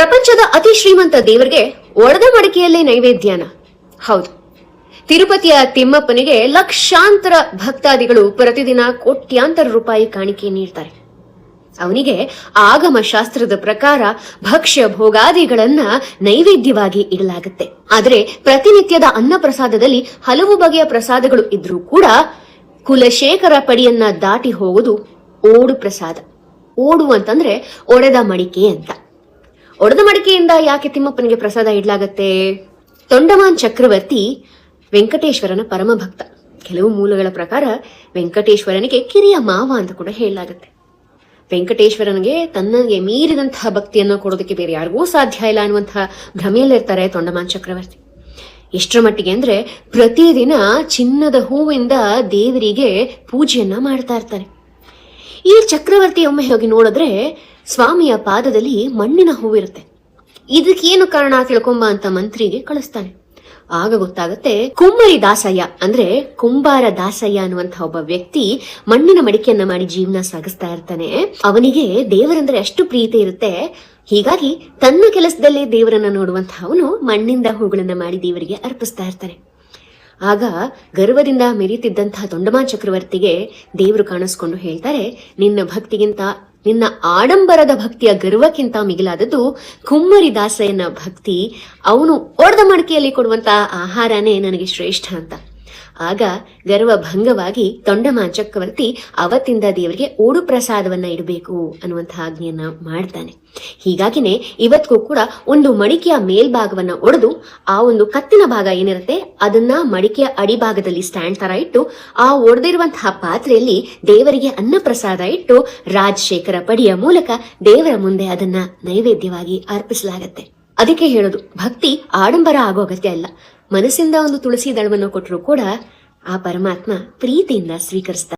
ಪ್ರಪಂಚದ ಅತಿ ಶ್ರೀಮಂತ ದೇವರಿಗೆ ಒಡೆದ ಮಡಿಕೆಯಲ್ಲೇ ನೈವೇದ್ಯನ? ಹೌದು. ತಿರುಪತಿಯ ತಿಮ್ಮಪ್ಪನಿಗೆ ಲಕ್ಷಾಂತರ ಭಕ್ತಾದಿಗಳು ಪ್ರತಿದಿನ ಕೋಟ್ಯಾಂತರ ರೂಪಾಯಿ ಕಾಣಿಕೆ ನೀಡ್ತಾರೆ. ಅವನಿಗೆ ಆಗಮ ಶಾಸ್ತ್ರದ ಪ್ರಕಾರ ಭಕ್ಷ್ಯ ಭೋಗಾದಿಗಳನ್ನ ನೈವೇದ್ಯವಾಗಿ ಇಡಲಾಗುತ್ತೆ. ಆದರೆ ಪ್ರತಿನಿತ್ಯದ ಅನ್ನ ಪ್ರಸಾದದಲ್ಲಿ ಹಲವು ಬಗೆಯ ಪ್ರಸಾದಗಳು ಇದ್ರೂ ಕೂಡ ಕುಲಶೇಖರ ಪಡಿಯನ್ನ ದಾಟಿ ಹೋಗುವುದು ಓಡು ಪ್ರಸಾದ. ಓಡು ಅಂತಂದ್ರೆ ಒಡೆದ ಮಡಿಕೆ ಅಂತ. ಒಡೆದ ಮಡಿಕೆಯಿಂದ ಯಾಕೆ ತಿಮ್ಮಪ್ಪನಿಗೆ ಪ್ರಸಾದ ಇಡ್ಲಾಗತ್ತೆ? ತೊಂಡಮಾನ್ ಚಕ್ರವರ್ತಿ ವೆಂಕಟೇಶ್ವರನ ಪರಮ ಭಕ್ತ. ಕೆಲವು ಮೂಲಗಳ ಪ್ರಕಾರ ವೆಂಕಟೇಶ್ವರನಿಗೆ ಕಿರಿಯ ಮಾವ ಅಂತ ಕೂಡ ಹೇಳಲಾಗುತ್ತೆ. ವೆಂಕಟೇಶ್ವರನಿಗೆ ತನ್ನಗೆ ಮೀರಿದಂತಹ ಭಕ್ತಿಯನ್ನು ಕೊಡೋದಕ್ಕೆ ಬೇರೆ ಯಾರಿಗೂ ಸಾಧ್ಯ ಇಲ್ಲ ಅನ್ನುವಂತಹ ಭ್ರಮೆಯಲ್ಲಿರ್ತಾರೆ ತೊಂಡಮಾನ್ ಚಕ್ರವರ್ತಿ. ಎಷ್ಟರ ಮಟ್ಟಿಗೆ ಅಂದ್ರೆ ಪ್ರತಿದಿನ ಚಿನ್ನದ ಹೂವಿಂದ ದೇವರಿಗೆ ಪೂಜೆಯನ್ನ ಮಾಡ್ತಾ ಇರ್ತಾರೆ. ಈ ಚಕ್ರವರ್ತಿ ಒಮ್ಮೆ ಹೋಗಿ ನೋಡಿದ್ರೆ ಸ್ವಾಮಿಯ ಪಾದದಲ್ಲಿ ಮಣ್ಣಿನ ಹೂವಿರುತ್ತೆ. ಇದಕ್ಕೇನು ಕಾರಣ ತಿಳ್ಕೊಂಬ ಅಂತ ಮಂತ್ರಿಗೆ ಕಳಿಸ್ತಾನೆ. ಆಗ ಗೊತ್ತಾಗತ್ತೆ, ಕುಮ್ಮರಿ ದಾಸಯ್ಯ ಅಂದ್ರೆ ಕುಂಬಾರ ದಾಸಯ್ಯ ಅನ್ನುವಂತಹ ಒಬ್ಬ ವ್ಯಕ್ತಿ ಮಣ್ಣಿನ ಮಡಿಕೆಯನ್ನ ಮಾಡಿ ಜೀವನ ಸಾಗಿಸ್ತಾ ಇರ್ತಾನೆ. ಅವನಿಗೆ ದೇವರಂದ್ರೆ ಅಷ್ಟು ಪ್ರೀತಿ ಇರುತ್ತೆ. ಹೀಗಾಗಿ ತನ್ನ ಕೆಲಸದಲ್ಲೇ ದೇವರನ್ನ ನೋಡುವಂತಹ ಅವನು ಮಣ್ಣಿಂದ ಹೂಗಳನ್ನ ಮಾಡಿ ದೇವರಿಗೆ ಅರ್ಪಿಸ್ತಾ ಇರ್ತಾನೆ. ಆಗ ಗರ್ವದಿಂದ ಮೆರೀತಿದ್ದಂತಹ ತೊಂಡಮಾನ್ ಚಕ್ರವರ್ತಿಗೆ ದೇವರು ಕಾಣಿಸ್ಕೊಂಡು ಹೇಳ್ತಾರೆ, ನಿನ್ನ ಭಕ್ತಿಗಿಂತ, ನಿನ್ನ ಆಡಂಬರದ ಭಕ್ತಿಯ ಗರ್ವಕ್ಕಿಂತ ಮಿಗಿಲಾದದ್ದು ಕುಮ್ಮರಿ ದಾಸಯ್ಯನ ಭಕ್ತಿ. ಅವನು ಒಡೆದ ಮಡಿಕೆಯಲ್ಲಿ ಕೊಡುವಂತಹ ಆಹಾರನೇ ನನಗೆ ಶ್ರೇಷ್ಠ ಅಂತ. ಆಗ ಗರ್ವ ಭಂಗವಾಗಿ ತೊಂಡಮಾನ್ ಚಕ್ರವರ್ತಿ ಅವತ್ತಿಂದ ದೇವರಿಗೆ ಓಡು ಪ್ರಸಾದವನ್ನ ಇಡಬೇಕು ಅನ್ನುವಂತಹ ಆಜ್ಞೆಯನ್ನ ಮಾಡ್ತಾನೆ. ಹೀಗಾಗಿನೇ ಇವತ್ತಿಗೂ ಕೂಡ ಒಂದು ಮಡಿಕೆಯ ಮೇಲ್ಭಾಗವನ್ನ ಒಡೆದು ಆ ಒಂದು ಕತ್ತಿನ ಭಾಗ ಏನಿರುತ್ತೆ ಅದನ್ನ ಮಡಿಕೆಯ ಅಡಿಭಾಗದಲ್ಲಿ ಸ್ಟ್ಯಾಂಡ್ ತರ ಇಟ್ಟು ಆ ಒಡೆದಿರುವಂತಹ ಪಾತ್ರೆಯಲ್ಲಿ ದೇವರಿಗೆ ಅನ್ನ ಪ್ರಸಾದ ಇಟ್ಟು ರಾಜಶೇಖರ ಪಡಿಯ ಮೂಲಕ ದೇವರ ಮುಂದೆ ಅದನ್ನ ನೈವೇದ್ಯವಾಗಿ ಅರ್ಪಿಸಲಾಗತ್ತೆ. ಅದಕ್ಕೆ ಹೇಳೋದು, ಭಕ್ತಿ ಆಡಂಬರ ಆಗೋ ಅಗತ್ಯ ಇಲ್ಲ. ಮನಸ್ಸಿಂದ ಒಂದು ತುಳಸಿ ದಳವನ್ನು ಕೊಟ್ಟರು ಕೂಡ ಆ ಪರಮಾತ್ಮ ಪ್ರೀತಿಯಿಂದ ಸ್ವೀಕರಿಸ್ತಾನೆ.